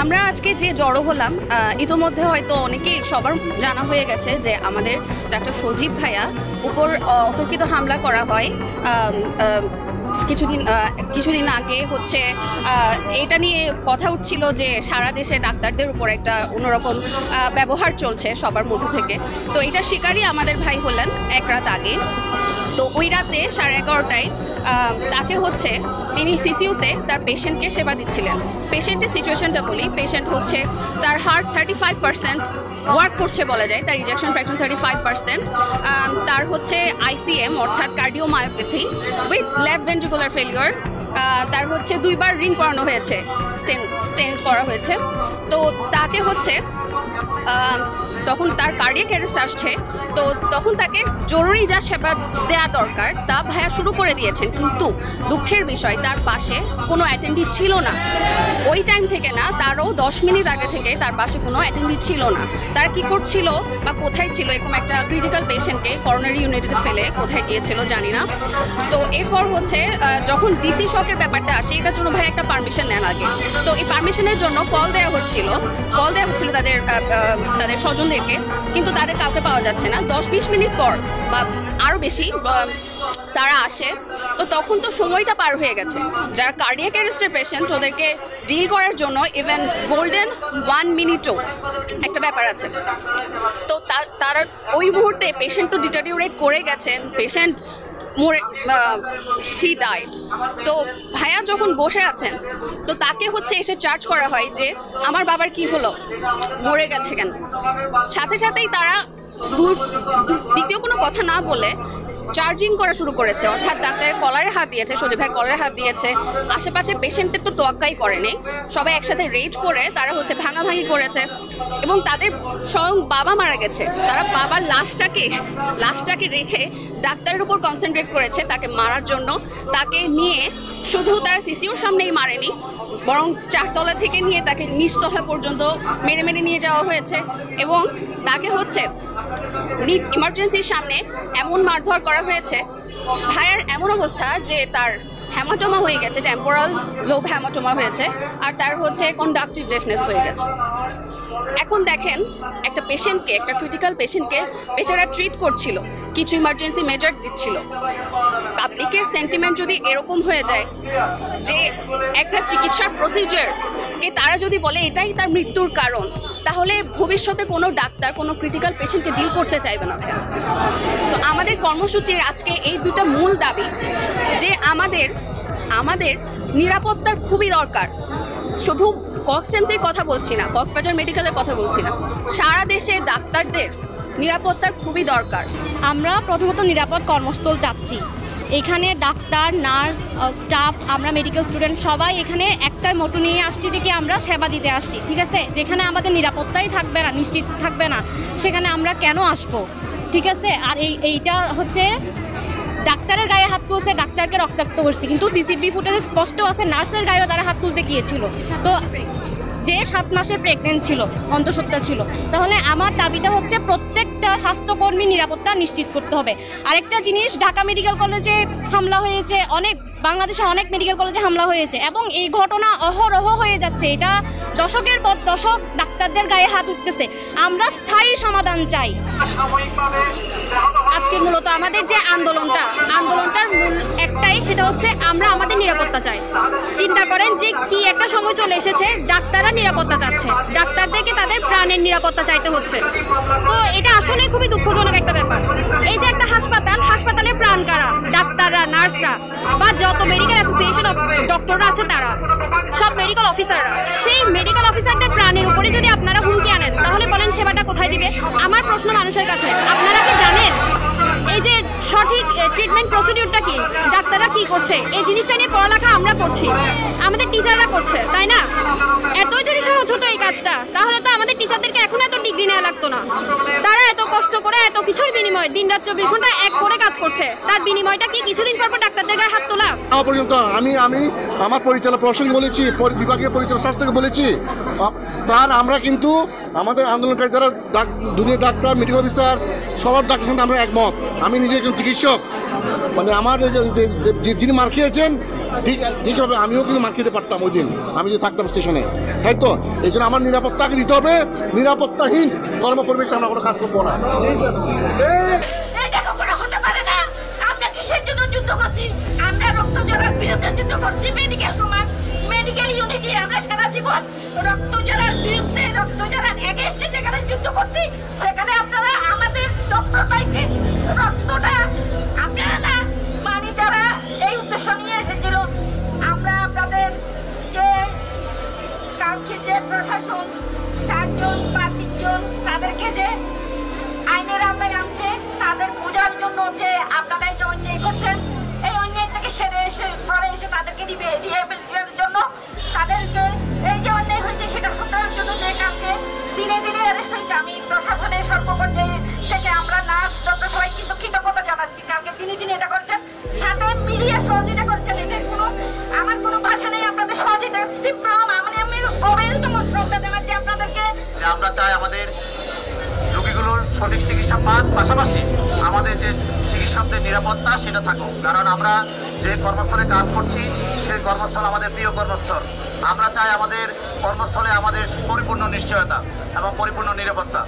আমরা আজকে যে জড়ো হলাম, ইতোমধ্যে হয়তো অনেকেই সবার জানা হয়ে গেছে যে আমাদের ডাক্তার সজীব ভাইয়া উপর অতর্কিত হামলা করা হয় কিছুদিন আগে। হচ্ছে এটা নিয়ে কথা উঠছিল যে সারা দেশে ডাক্তারদের উপর একটা অন্যরকম ব্যবহার চলছে সবার মধ্যে থেকে। তো এটার শিকারই আমাদের ভাই হলেন এক রাত আগে। তো ওই রাতে 11:30টায় তাকে হচ্ছে তিনি সিসিউতে তার পেশেন্টকে সেবা দিচ্ছিলেন। পেশেন্টের সিচুয়েশনটা বলি, পেশেন্ট হচ্ছে তার হার্ট 35% ওয়ার্ক করছে বলা যায়, তার ইজেকশন ফ্র্যাকশন 35%, তার হচ্ছে আইসিএম অর্থাৎ cardiomyopathy with left ventricular failure, তার হচ্ছে 2বার রিং করানো হয়েছে, স্টেন্ট করা হয়েছে। তো তাকে হচ্ছে তখন তার কার্ডিয়াক অ্যারেস্ট আসছে। তো তখন তাকে জরুরি যা সেবা দেওয়া দরকার তা ভাইয়া শুরু করে দিয়েছেন, কিন্তু দুঃখের বিষয় তার পাশে কোনো অ্যাটেন্ডি ছিল না। ওই টাইম থেকে না, তারও 10 মিনিট আগে থেকে তার পাশে কোনো অ্যাটেন্ডি ছিল না। তারা কি করছিল বা কোথায় ছিল, এরকম একটা ক্রিটিক্যাল পেশেন্টকে করোনারি ইউনিটে ফেলে কোথায় গিয়েছিল জানি না। তো এরপর হচ্ছে যখন ডিসি শকের ব্যাপারটা আসে, এটার জন্য ভাই একটা পারমিশন নেন আগে। তো এই পারমিশনের জন্য কল দেওয়া হচ্ছিল তাদের স্বজনদেরকে, কিন্তু তাদের কাউকে পাওয়া যাচ্ছে না। 10-20 মিনিট পর বা আরও বেশি তারা আসে। তো তখন তো সময়টা পার হয়ে গেছে। যারা কার্ডিয়াক অ্যারেস্টের পেশেন্ট ওদেরকে ডিল করার জন্য ইভেন গোল্ডেন 1 মিনিটও একটা ব্যাপার আছে। তো তারা ওই মুহূর্তে পেশেন্ট তো ডিটারিওরেট করে গেছে, পেশেন্ট হি ডাইড। তো ভাইয়া যখন বসে আছেন, তো তাকে হচ্ছে এসে চার্জ করা হয় যে আমার বাবার কি হলো, মরে গেছে কেন। সাথে সাথেই তারা দ্বিতীয় কোনো কথা না বলে চার্জিং করা শুরু করেছে, অর্থাৎ ডাক্তারের কলারে হাত দিয়েছে, সজীব ভাইয়ের কলারে হাত দিয়েছে। আশেপাশে পেশেন্টের তো তোয়াক্কাই করেনি, সবাই একসাথে রেজ করে তারা হচ্ছে ভাঙাভাঙি করেছে। এবং তাদের স্বয়ং বাবা মারা গেছে, তারা বাবার লাশটাকে রেখে ডাক্তারের উপর কনসেন্ট্রেট করেছে তাকে মারার জন্য। তাকে নিয়ে শুধু তারা সিসিওর সামনেই মারেনি, বরং 4 তলা থেকে নিয়ে তাকে নিচতলা পর্যন্ত মেরে নিয়ে যাওয়া হয়েছে। এবং তাকে হচ্ছে নিজ ইমার্জেন্সির সামনে এমন মারধর করা হয়েছে, ভাইয়ার এমন অবস্থা যে তার হ্যামাটোমা হয়ে গেছে, টেম্পোরাল লোব হ্যামাটোমা হয়েছে, আর তার হচ্ছে কন্ডাক্টিভ ডেফনেস হয়ে গেছে। এখন দেখেন একটা পেশেন্টকে, একটা ক্রিটিক্যাল পেশেন্টকে বেচারা ট্রিট করছিল, কিছু ইমার্জেন্সি মেজার দিচ্ছিল। পাবলিকের সেন্টিমেন্ট যদি এরকম হয়ে যায় যে একটা চিকিৎসার প্রসিজারকে তারা যদি বলে এটাই তার মৃত্যুর কারণ, তাহলে ভবিষ্যতে কোনো ডাক্তার কোনো ক্রিটিক্যাল পেশেন্টকে ডিল করতে চাইবে না ভাইয়া। তো আমাদের কর্মসূচির আজকে এই দুটো মূল দাবি যে আমাদের নিরাপত্তার খুবই দরকার। শুধু কক্সএমসির কথা বলছি না, কক্সবাজার মেডিকেলের কথা বলছি না, সারা দেশে ডাক্তারদের নিরাপত্তার খুবই দরকার। আমরা প্রথমত নিরাপদ কর্মস্থল চাচ্ছি। এখানে ডাক্তার, নার্স, স্টাফ, আমরা মেডিকেল স্টুডেন্ট সবাই এখানে একটাই মোটো নিয়ে আসছি যে কি আমরা সেবা দিতে আসছি, ঠিক আছে। যেখানে আমাদের নিরাপত্তাই থাকবে না, নিশ্চিত থাকবে না, সেখানে আমরা কেন আসবো, ঠিক আছে। আর এইটা হচ্ছে ডাক্তারের গায়ে হাত তুলছে, ডাক্তারকে রক্তাক্ত করছে, কিন্তু সিসিটিভি ফুটেজে স্পষ্ট আছে নার্সের গায়েও তারা হাত তুলতে গিয়েছিল। তো যে 7 মাসের প্রেগনেন্ট ছিল, অন্তঃসত্ত্বা ছিল। তাহলে আমার দাবিটা হচ্ছে প্রত্যেকটা স্বাস্থ্যকর্মী নিরাপত্তা নিশ্চিত করতে হবে। আরেকটা জিনিস, ঢাকা মেডিকেল কলেজে হামলা হয়েছে, বাংলাদেশের অনেক মেডিকেল কলেজে হামলা হয়েছে এবং এই ঘটনা অহরহ হয়ে যাচ্ছে। এটা দশকের পর দশক ডাক্তারদের গায়ে হাত উঠতেছে। আমরা স্থায়ী সমাধান চাই। আজকে মূলত আমাদের যে আন্দোলনটার মূল একটাই, সেটা হচ্ছে আমরা আমাদের নিরাপত্তা চাই। চিন্তা করেন যে কি একটা সময় চলে এসেছে, ডাক্তাররা নিরাপত্তা চাচ্ছে, ডাক্তারদেরকে তাদের প্রাণের নিরাপত্তা চাইতে হচ্ছে। তো এটা আসলে খুবই দুঃখজনক একটা ব্যাপার। এই যে একটা হাসপাতালের প্রাণ কারা? ডাক্তাররা, নার্সরা, বা যত মেডিকেল অ্যাসোসিয়েশন অফ ডক্টররা আছে তারা, সব মেডিকেল অফিসাররা। সেই মেডিকেল অফিসারদের প্রাণের উপরে যদি আপনারা হুমকি আনেন, তাহলে বলেন সেবাটা কোথায় দিবে? আমার প্রশ্ন মানুষের কাছে, আপনারা কি জানেন এই যে সঠিক ট্রিটমেন্ট প্রসিডিউরটা কি, ডাক্তাররা কি করছে? এই জিনিসটা নিয়ে পড়ালেখা আমরা করছি, আমাদের টিচাররা করছে, তাই না? এতই যদি সহজ হতো এই কাজটা, তাহলে তো আমাদের টিচারদেরকে এখন এত ডিগ্রি নেওয়া লাগতো না। তারা এত কষ্ট করে এত কিছুর বিনিময়ে দিনরাত 24 ঘন্টা এক করে কাজ করছে, তার বিনিময়টা কি কিছুদিন পর ডাক্তারদের গায়ে হাত তোলা? পর্যন্ত আমি আমার পরিচালক প্রশাসনকে বলেছি, বিভাগীয় পরিচালক স্বাস্থ্যকে বলেছি, স্যার আমরা কিন্তু আমাদের আন্দোলনকারী যারা দুনিয়ার ডাক্তার, মেডিকেল অফিসার, সবার ডাক্তার কিন্তু আমরা একমত। আমি নিজে একজন চিকিৎসক, মানে আমার যিনি মার খেয়েছেন ঠিকভাবে আমিও কিন্তু মার খেতে পারতাম ওই দিন, আমি যে থাকতাম স্টেশনে, তাই তো? এই জন্য আমার নিরাপত্তাকে দিতে হবে। নিরাপত্তাহীন কর্মপরিবেশে আমরা কোনো কাজ করবো না। এটা কখনো হতে পারে না। আমরা কিসের জন্য যুদ্ধ করছি? আমরা রক্ত ঝরার বিরুদ্ধে যুদ্ধ করছি। মেডিকেল সমাজ, মেডিকেল ইউনিটি, আমরা সারা জীবন রক্ত ঝরার বিরুদ্ধে, রক্ত ঝরার এগেইনস্টে যেখানে যুদ্ধ করছি, সেখানে আপনারা আমাদের ডক্টর ভাইকে রক্তটা আপনারা না মানে যারা এই উদ্দেশ্য নিয়ে এসেছিল, আমরা আপনাদের যে কালকে যে প্রশাসন 4 জন বা 3 জন তাদেরকে যে আইনের আওতায় আনছে, তাদের বোঝার জন্য যে আপনারা এই যে অন্যায় করছেন, এই অন্যায় থেকে সরে এসে তাদেরকে রিহ্যাবিলিটেশনের জন্য, তাদেরকে এই যে অন্যায় হয়েছে সেটা শুধরানোর জন্য যে কালকে দিনে দিনে অ্যারেস্ট হয়েছে, আমি প্রশাসনের সর্বপর্যায়ে থেকে আমরা নার্স ডক্টর সবাই কিন্তু কৃতজ্ঞতা জানাচ্ছি। কালকে দিনে দিনে এটা করছেন, সাথে মিডিয়া সহযোগিতা করছেন। এদের আমার কোনো ভাষা নেই, আপনাদের সহযোগিতা তীব্র আমি গভীরতম শ্রদ্ধা জানাচ্ছি আপনাদেরকে। আমরা চাই আমাদের রোগীগুলোর সঠিক চিকিৎসা পান, পাশাপাশি আমাদের যে চিকিৎসকদের নিরাপত্তা সেটা থাকুক। কারণ আমরা যে কর্মস্থলে কাজ করছি সেই কর্মস্থল আমাদের প্রিয় কর্মস্থল। আমরা চাই আমাদের কর্মস্থলে আমাদের পরিপূর্ণ নিশ্চয়তা এবং পরিপূর্ণ নিরাপত্তা।